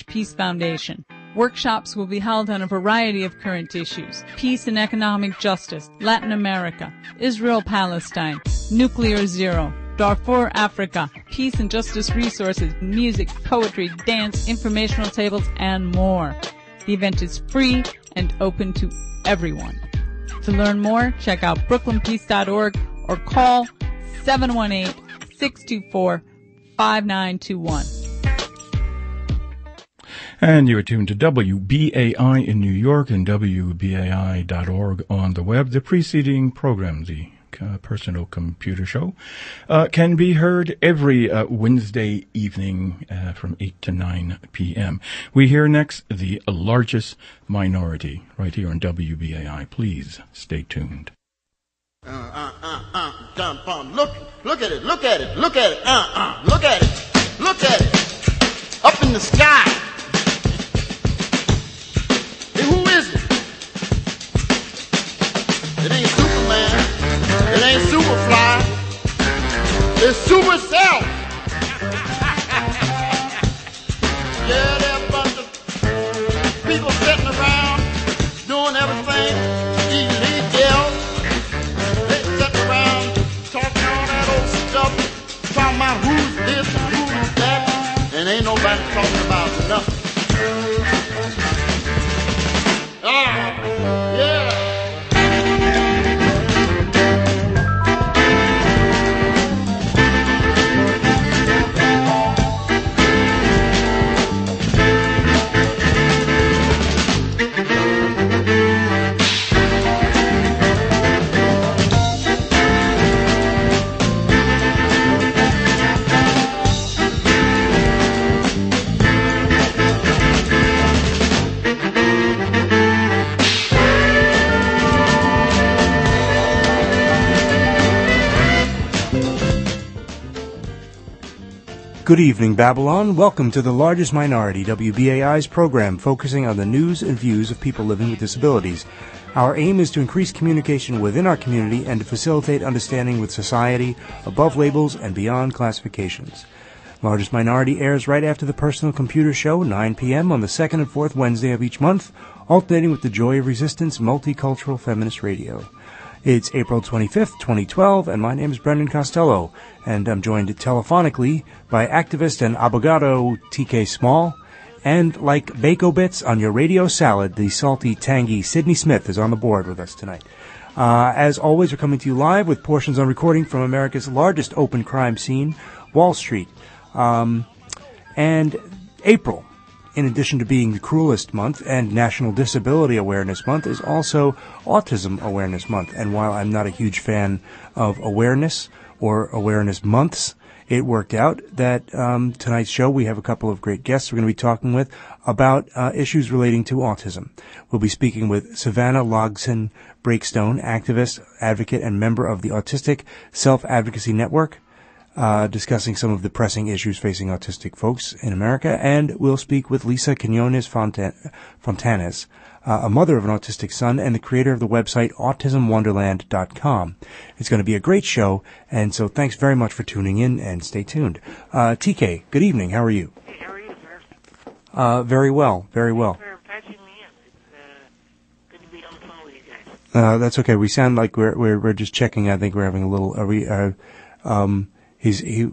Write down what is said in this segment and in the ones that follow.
Peace Foundation. Workshops will be held on a variety of current issues: peace and economic justice, Latin America, Israel-Palestine, nuclear zero, Darfur, Africa, peace and justice resources, music, poetry, dance, informational tables, and more. The event is free and open to everyone. To learn more, check out brooklynpeace.org or call 718-624-5921. And you are tuned to WBAI in New York and WBAI.org on the web. The preceding program, the Personal Computer Show, can be heard every Wednesday evening from 8 to 9 p.m. We hear next The Largest Minority right here on WBAI. Please stay tuned. Jump on. Look at it, look at it, look at it, look at it, look at it. Up in the sky. Hey, who is it? It ain't Superman. It ain't Superfly. It's Supercell. Yeah, there are a bunch of people sitting around doing everything. Eating these gels. They sitting around talking all that old stuff, talking about who's this and who's that, and ain't nobody talking about nothing. Yeah. Good evening, Babylon. Welcome to The Largest Minority, WBAI's program focusing on the news and views of people living with disabilities. Our aim is to increase communication within our community and to facilitate understanding with society, above labels and beyond classifications. Largest Minority airs right after the Personal Computer Show, 9 p.m. on the second and fourth Wednesday of each month, alternating with the Joy of Resistance Multicultural Feminist Radio. It's April 25th, 2012, and my name is Brendan Costello, and I'm joined telephonically by activist and abogado TK Small, and like Bako Bits on your radio salad, the salty, tangy Sydney Smith is on the board with us tonight. As always, we're coming to you live with portions on recording from America's largest open crime scene, Wall Street. And April, in addition to being the cruelest month and National Disability Awareness Month, is also Autism Awareness Month. And while I'm not a huge fan of awareness or awareness months, it worked out that tonight's show we have a couple of great guests we're going to be talking with about issues relating to autism. We'll be speaking with Savannah Logson Breakstone, activist, advocate, and member of the Autistic Self-Advocacy Network, discussing some of the pressing issues facing autistic folks in America. And we'll speak with Lisa Quinones Fontanes, a mother of an autistic son and the creator of the website autismwonderland.com. It's going to be a great show, and so thanks very much for tuning in, and stay tuned. TK, good evening. How are you? Hey, how are you, sir? Very well, very well. Thanks for patching me in. It's good to be on the phone with you guys. That's okay. We sound like we're just checking. I think we're having a little. He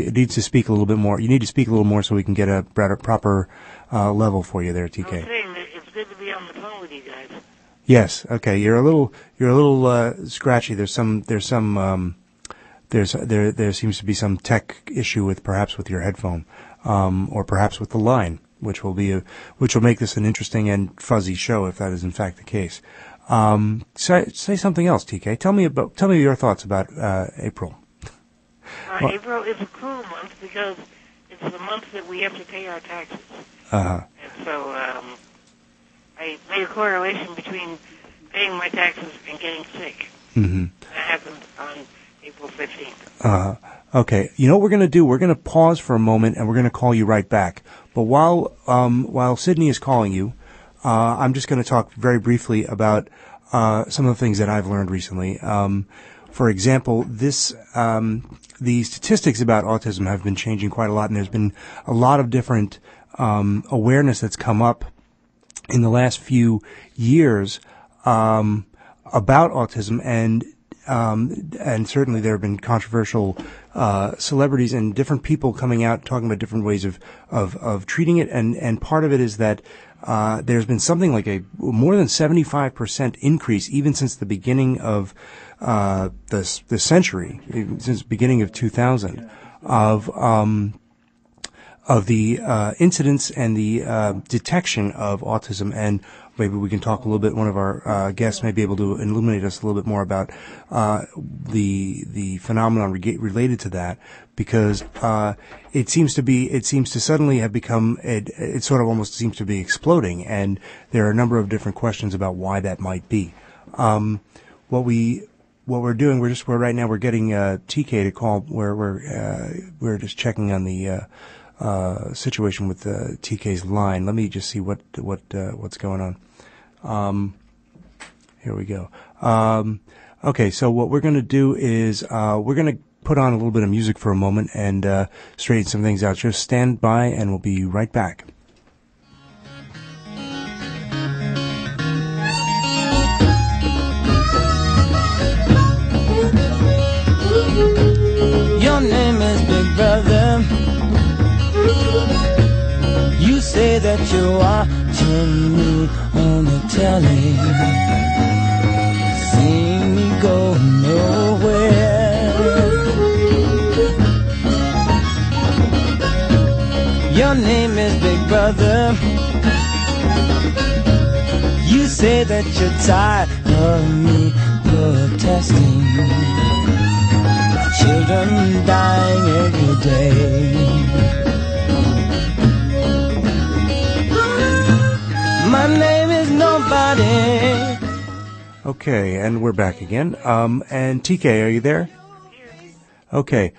needs to speak a little bit more. You need to speak a little more so we can get a proper level for you there, TK. I'm saying that it's good to be on the phone with you guys. Yes. Okay. You're a little scratchy. There seems to be some tech issue with your headphone, or perhaps with the line, which will make this an interesting and fuzzy show if that is in fact the case. Say something else, TK. Tell me your thoughts about April. April is a cruel month because it's the month that we have to pay our taxes. Uh-huh. And so I made a correlation between paying my taxes and getting sick. Mm-hmm. That happened on April 15th. Okay. You know what we're going to do? We're going to pause for a moment, and we're going to call you right back. But while Sydney is calling you, I'm just going to talk very briefly about some of the things that I've learned recently. For example, the statistics about autism have been changing quite a lot, and there's been a lot of different awareness that's come up in the last few years about autism, and certainly there have been controversial celebrities and different people coming out talking about different ways of treating it, and part of it is that there's been something like a more than 75% increase even since the beginning of the century, since the beginning of 2000, of the incidence and the detection of autism. And maybe we can talk a little bit. One of our guests may be able to illuminate us a little bit more about the phenomenon related to that, because it seems to suddenly have become it sort of almost seems to be exploding, and there are a number of different questions about why that might be. What we're doing, we're right now we're getting TK to call. We're just checking on the situation with TK's line. Let me just see what's going on. Here we go. Okay, so what we're going to do is we're going to put on a little bit of music for a moment and straighten some things out. Just stand by, and we'll be right back. Your name is Big Brother. You say that you're watching me on the telly. See me go nowhere. Your name is Big Brother. You say that you're tired of me protesting. Children dying every day. My name is nobody. Okay, and we're back again. And TK, are you there? Okay.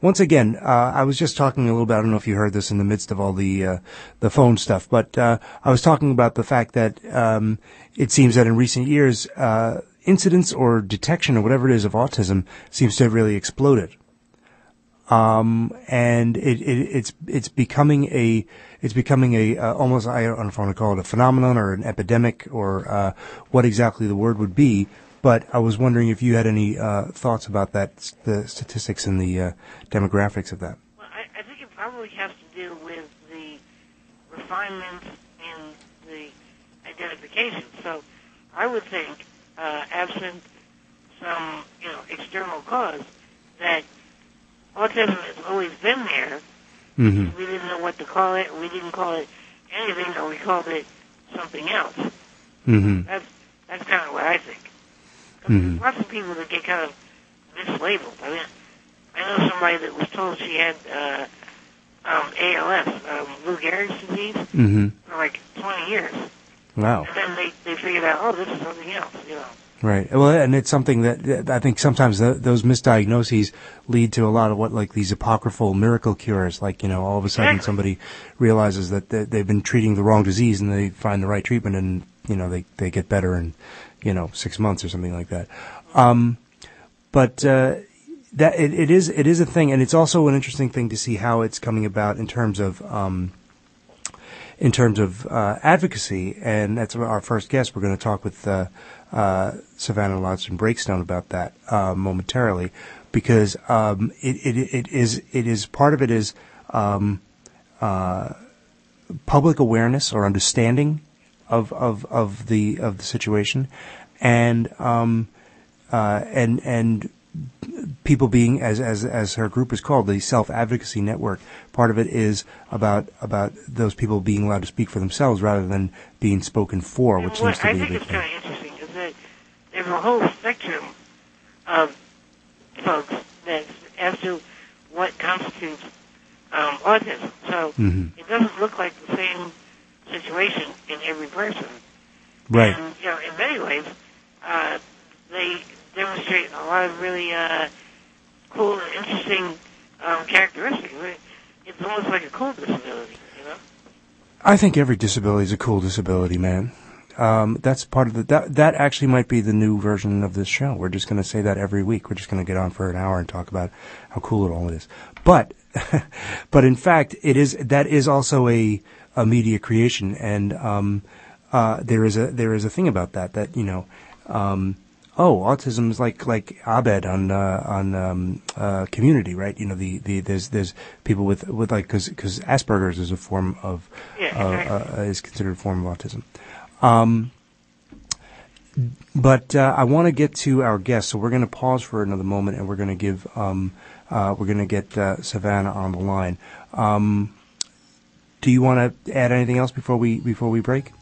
Once again, I was just talking a little bit, I don't know if you heard this in the midst of all the phone stuff, but I was talking about the fact that it seems that in recent years, incidence or detection or whatever it is of autism seems to have really exploded. And it's becoming a almost, I don't know if I want to call it a phenomenon or an epidemic or what exactly the word would be, but I was wondering if you had any thoughts about that, the statistics and the demographics of that. Well, I think it probably has to do with the refinement in the identification. So I would think, absent some, external cause, that autism has always been there. Mm-hmm. We didn't know what to call it. We didn't call it anything, or we called it something else. Mm-hmm. That's kind of what I think. Mm-hmm. There's lots of people that get kind of mislabeled. I mean, I know somebody that was told she had ALS, Lou Gehrig's disease, for like 20 years. Wow. And then they figured out, oh, this is something else, Right. Well, and it's something that I think sometimes those misdiagnoses lead to a lot of what, like these apocryphal miracle cures. Like, all of a sudden somebody realizes that they've been treating the wrong disease and they find the right treatment and, they get better in, 6 months or something like that. But that it is a thing, and it's also an interesting thing to see how it's coming about in terms of advocacy. And that's our first guest. We're going to talk with Savannah Lodson Breakstone about that momentarily, because it is part of it is public awareness or understanding of the situation, and people being, as her group is called, the Self-Advocacy Network. Part of it is about those people being allowed to speak for themselves rather than being spoken for, which seems to be a big thing. I think it's kind of interesting is that there's a whole spectrum of folks as to what constitutes autism. So it doesn't look like the same situation in every person. Right. And, in many ways, they demonstrate a lot of really cool and interesting characteristics. It's almost like a cool disability, I think every disability is a cool disability, man. That's part of that actually might be the new version of this show. We're just going to say that every week. We're just going to get on for an hour and talk about how cool it all is. But in fact, that is also a media creation, and there is a thing about that autism is like Abed on Community, right? There's people with like because Asperger's is a form of is considered a form of autism. But I want to get to our guests, so we're going to pause for another moment, and we're going to get Savannah on the line. Do you want to add anything else before we break?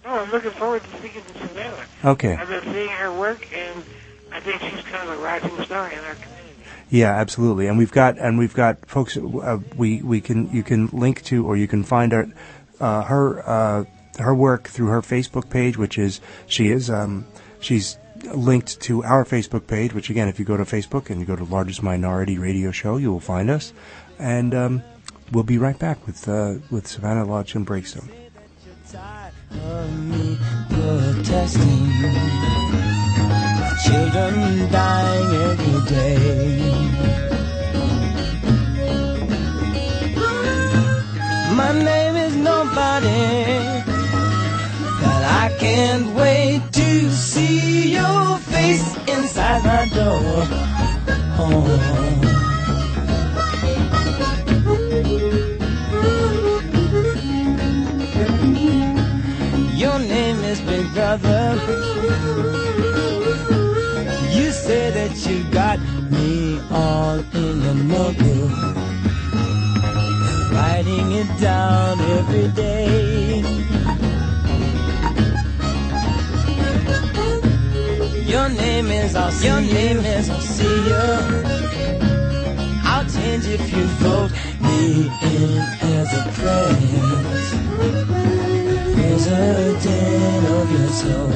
No, I'm looking forward to speaking to Savannah. Okay. I've been seeing her work, and I think she's kind of a rising star in our community. Yeah, absolutely. And we've got folks. You can link to, or you can find her work through her Facebook page, which is she's linked to our Facebook page. Which again, if you go to Facebook and you go to Largest Minority Radio Show, you will find us. And we'll be right back with Savannah Lodge and Breakstone. Of me protesting, children dying every day. My name is nobody, but I can't wait to see your face inside my door. Your name is Big Brother. You say that you got me all in your notebook, writing it down every day. Your name is I'll see you. I'll change if you vote me in as a president of your soul.